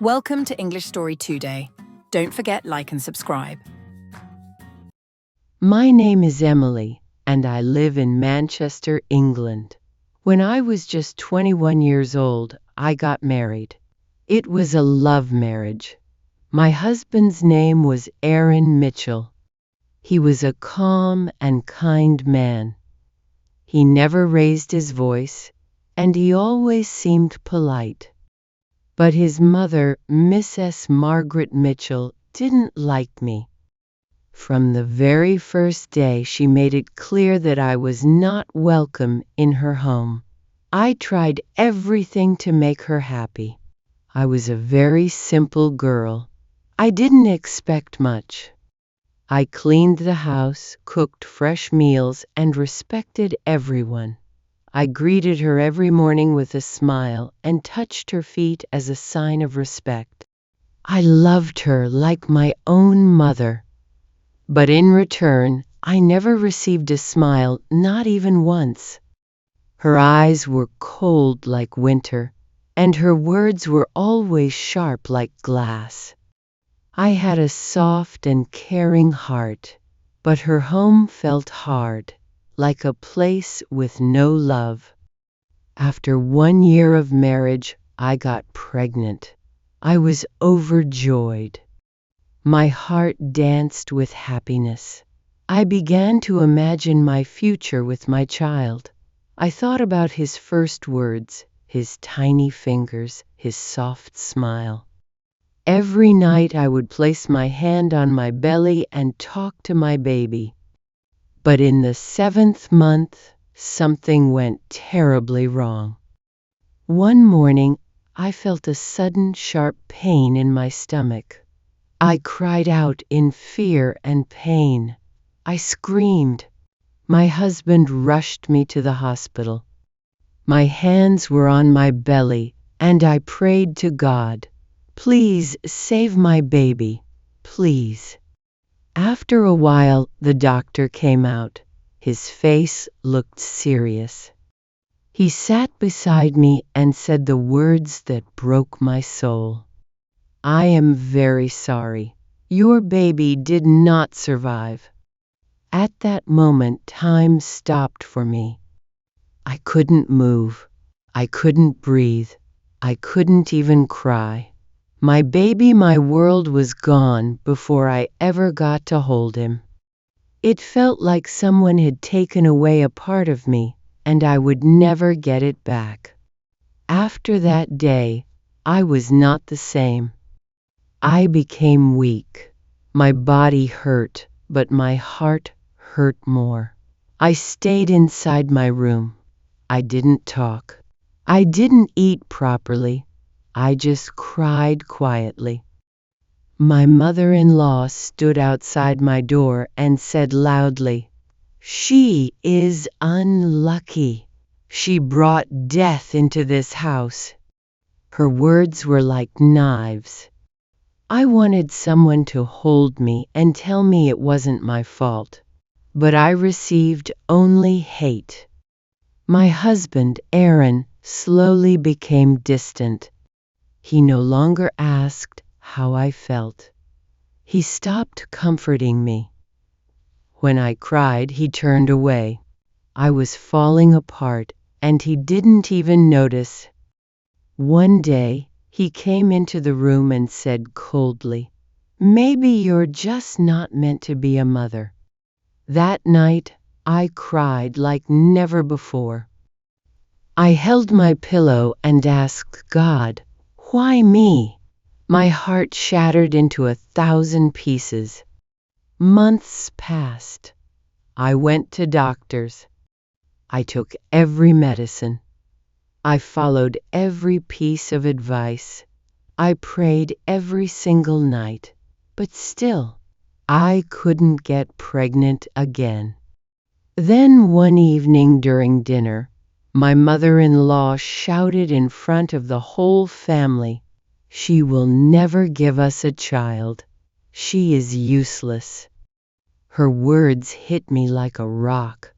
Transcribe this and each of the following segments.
Welcome to English Story 2 Day. Don't forget like and subscribe. My name is Emily, and I live in Manchester, England. When I was just 21 years old, I got married. It was a love marriage. My husband's name was Aaron Mitchell. He was a calm and kind man. He never raised his voice, and he always seemed polite. But his mother, Mrs. Margaret Mitchell, didn't like me. From the very first day, she made it clear that I was not welcome in her home. I tried everything to make her happy. I was a very simple girl. I didn't expect much. I cleaned the house, cooked fresh meals, and respected everyone. I greeted her every morning with a smile and touched her feet as a sign of respect. I loved her like my own mother. But in return, I never received a smile, not even once. Her eyes were cold like winter, and her words were always sharp like glass. I had a soft and caring heart, but her home felt hard, like a place with no love. After 1 year of marriage, I got pregnant. I was overjoyed. My heart danced with happiness. I began to imagine my future with my child. I thought about his first words, his tiny fingers, his soft smile. Every night I would place my hand on my belly and talk to my baby. But in the 7th month, something went terribly wrong. One morning, I felt a sudden sharp pain in my stomach. I cried out in fear and pain. I screamed. My husband rushed me to the hospital. My hands were on my belly, and I prayed to God, "Please save my baby, please." After a while, the doctor came out. His face looked serious. He sat beside me and said the words that broke my soul. "I am very sorry. Your baby did not survive." At that moment, time stopped for me. I couldn't move. I couldn't breathe. I couldn't even cry. My baby, my world was gone before I ever got to hold him. It felt like someone had taken away a part of me, and I would never get it back. After that day, I was not the same. I became weak. My body hurt, but my heart hurt more. I stayed inside my room. I didn't talk. I didn't eat properly. I just cried quietly. My mother-in-law stood outside my door and said loudly, "She is unlucky. She brought death into this house." Her words were like knives. I wanted someone to hold me and tell me it wasn't my fault, but I received only hate. My husband, Aaron, slowly became distant. He no longer asked how I felt. He stopped comforting me. When I cried, he turned away. I was falling apart, and he didn't even notice. One day, he came into the room and said coldly, "Maybe you're just not meant to be a mother." That night, I cried like never before. I held my pillow and asked God, "Why me?" My heart shattered into 1,000 pieces. Months passed. I went to doctors. I took every medicine. I followed every piece of advice. I prayed every single night. But still, I couldn't get pregnant again. Then one evening during dinner, my mother-in-law shouted in front of the whole family, "She will never give us a child. She is useless." Her words hit me like a rock.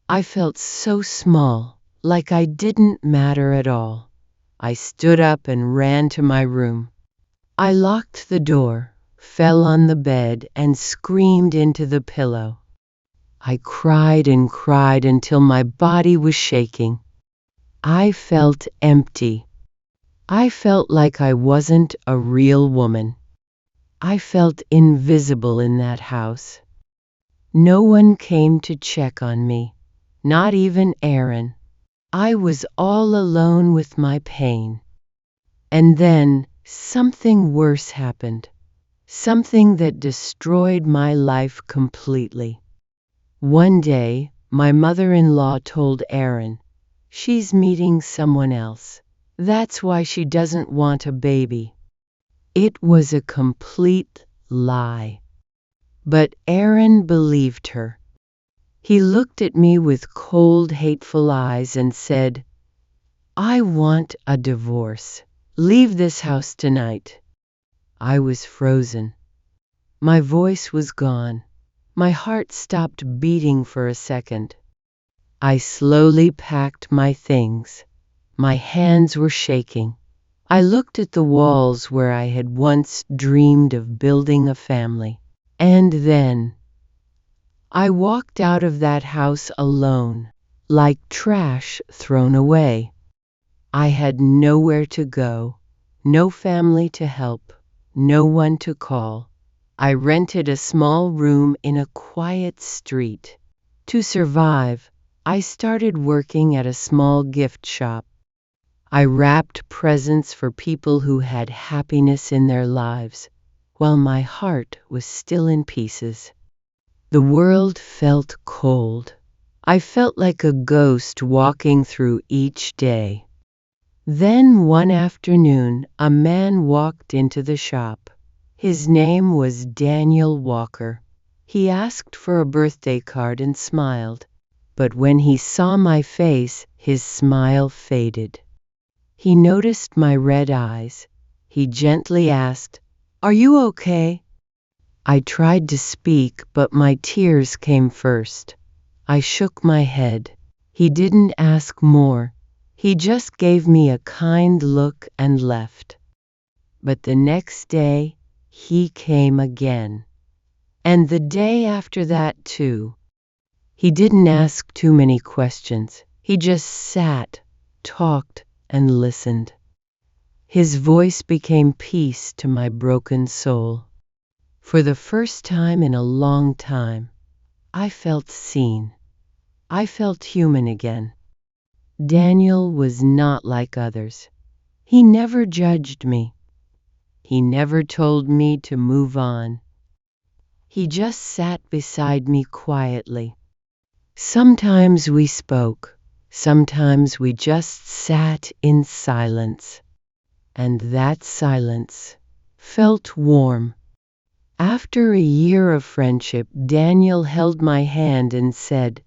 I felt so small, like I didn't matter at all. I stood up and ran to my room. I locked the door, fell on the bed, and screamed into the pillow. I cried and cried until my body was shaking. I felt empty. I felt like I wasn't a real woman. I felt invisible in that house. No one came to check on me, not even Aaron. I was all alone with my pain. And then something worse happened. Something that destroyed my life completely. One day, my mother-in-law told Aaron, "She's meeting someone else. That's why she doesn't want a baby." It was a complete lie. But Aaron believed her. He looked at me with cold, hateful eyes and said, "I want a divorce. Leave this house tonight." I was frozen. My voice was gone. My heart stopped beating for a second. I slowly packed my things. My hands were shaking. I looked at the walls where I had once dreamed of building a family. And then I walked out of that house alone, like trash thrown away. I had nowhere to go, no family to help, no one to call. I rented a small room in a quiet street. To survive, I started working at a small gift shop. I wrapped presents for people who had happiness in their lives, while my heart was still in pieces. The world felt cold. I felt like a ghost walking through each day. Then one afternoon, a man walked into the shop. His name was Daniel Walker. He asked for a birthday card and smiled. But when he saw my face, his smile faded. He noticed my red eyes. He gently asked, "Are you okay?" I tried to speak, but my tears came first. I shook my head. He didn't ask more. He just gave me a kind look and left. But the next day, he came again. And the day after that, too. He didn't ask too many questions. He just sat, talked, and listened. His voice became peace to my broken soul. For the first time in a long time, I felt seen. I felt human again. Daniel was not like others. He never judged me. He never told me to move on. He just sat beside me quietly. Sometimes we spoke. Sometimes we just sat in silence. And that silence felt warm. After a year of friendship, Daniel held my hand and said,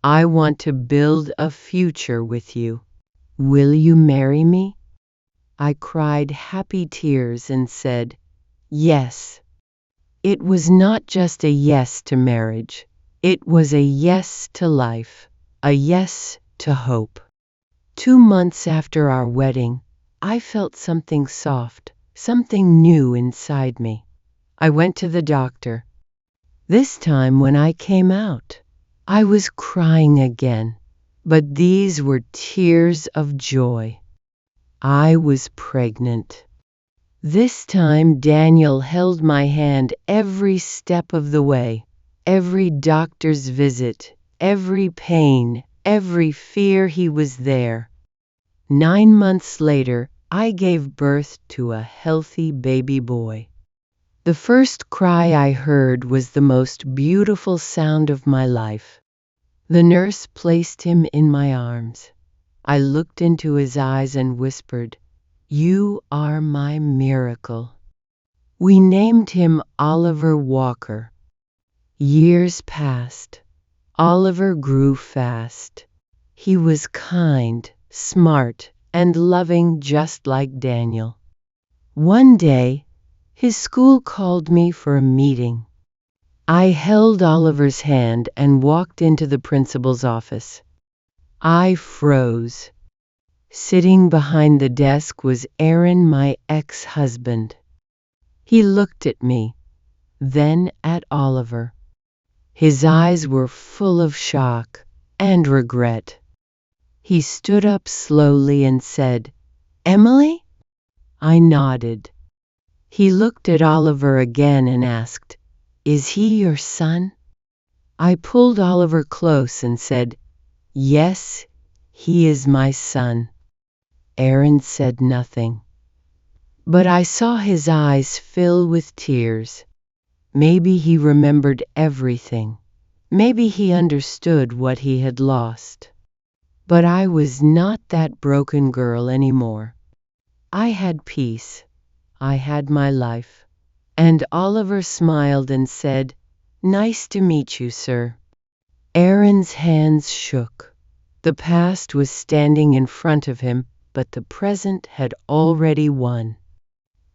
"I want to build a future with you. Will you marry me?" I cried happy tears and said, "Yes." It was not just a yes to marriage. It was a yes to life, a yes to hope. 2 months after our wedding, I felt something soft, something new inside me. I went to the doctor. This time when I came out, I was crying again, but these were tears of joy. I was pregnant. This time Daniel held my hand every step of the way, every doctor's visit, every pain, every fear. He was there. 9 months later, I gave birth to a healthy baby boy. The first cry I heard was the most beautiful sound of my life. The nurse placed him in my arms. I looked into his eyes and whispered, "You are my miracle." We named him Oliver Walker. Years passed. Oliver grew fast. He was kind, smart, and loving just like Daniel. One day, his school called me for a meeting. I held Oliver's hand and walked into the principal's office. I froze. Sitting behind the desk was Aaron, my ex-husband. He looked at me, then at Oliver. His eyes were full of shock and regret. He stood up slowly and said, "Emily?" I nodded. He looked at Oliver again and asked, "Is he your son?" I pulled Oliver close and said, "Yes, he is my son." Aaron said nothing, but I saw his eyes fill with tears. Maybe he remembered everything. Maybe he understood what he had lost. But I was not that broken girl anymore. I had peace. I had my life. And Oliver smiled and said, "Nice to meet you, sir." Aaron's hands shook. The past was standing in front of him, but the present had already won.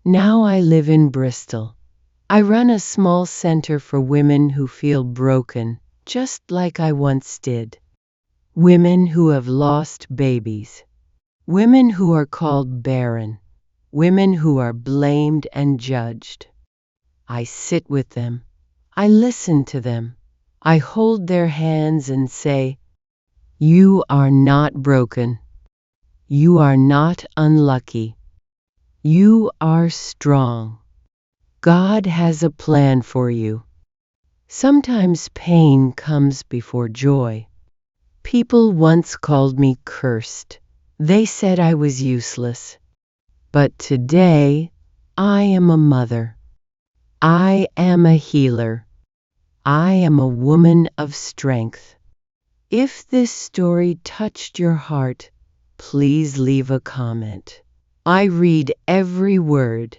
Now I live in Bristol. I run a small center for women who feel broken, just like I once did. Women who have lost babies. Women who are called barren. Women who are blamed and judged. I sit with them. I listen to them. I hold their hands and say, "You are not broken. You are not unlucky. You are strong. God has a plan for you." Sometimes pain comes before joy. People once called me cursed. They said I was useless. But today, I am a mother. I am a healer. I am a woman of strength. If this story touched your heart, please leave a comment. I read every word.